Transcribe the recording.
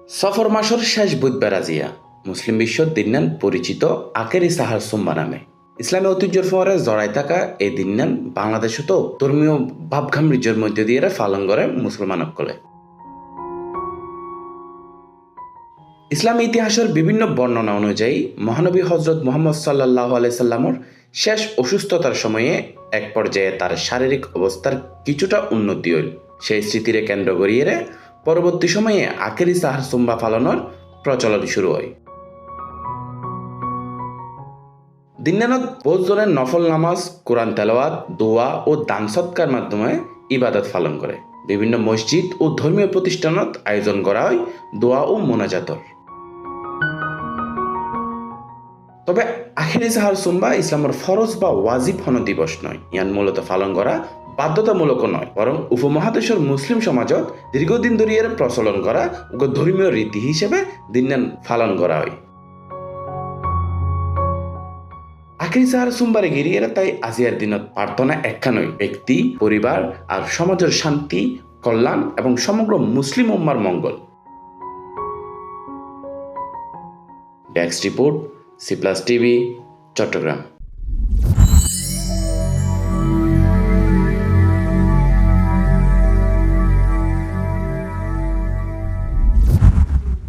সফর মাসের শেষ বুধবার আজিয়া মুসলিম বিশ্ব দিনান পরিচিত আখেরি সাহার সুম্বা নামে ইসলামী ঐতিহ্যের ফরে জড়াই থাকা এই দিনান বাংলাদেশত ধর্মীয় ভাবগাম্ভীর্যের মধ্যে দিয়ে পালন করে মুসলমানসকলে। ইসলামী ইতিহাসের বিভিন্ন বর্ণনা অনুযায়ী মহানবী হজরত মুহাম্মদ সাল্লাল্লাহু আলাইহি সাল্লামর শেষ অসুস্থতার সময়ে এক পর্যায়ে তার শারীরিক অবস্থার কিছুটা উন্নতি হইল। সেই স্মৃতিরে কেন্দ্র করিয়ে পরবর্তী সময়ে আখেরি সাহার সুম্বা পালনের প্রচলন শুরু হয়। দিনানত বহুজনের নফল নামাজ, কোরআন তেলাওয়াত, দোয়া ও দান সৎকার মাধ্যমে ইবাদত পালন করে। বিভিন্ন মসজিদ ও ধর্মীয় প্রতিষ্ঠানত আয়োজন করা হয় দোয়া ও মোনাজাতর। তবে আখেরি সাহার সুম্বা ইসলামের ফরজ বা ওয়াজিব হন দিবস নয়। ইয়ান মূলত পালন করা বাধ্যতামূলক নয়, বরং উপমহাদেশের মুসলিম সমাজত দীর্ঘদিন ধরে প্রচলন করা ধর্মীয় রীতি হিসেবে দিনান পালন করা হয়। আখেরি সাহার সুম্বারে গিরিয়ে তাই আজিয়ার দিনত প্রার্থনা একখানই ব্যক্তি, পরিবার আর সমাজের শান্তি, কল্যাণ এবং সমগ্র মুসলিম উম্মার মঙ্গল। Desk report, C plus TV, Chittagong.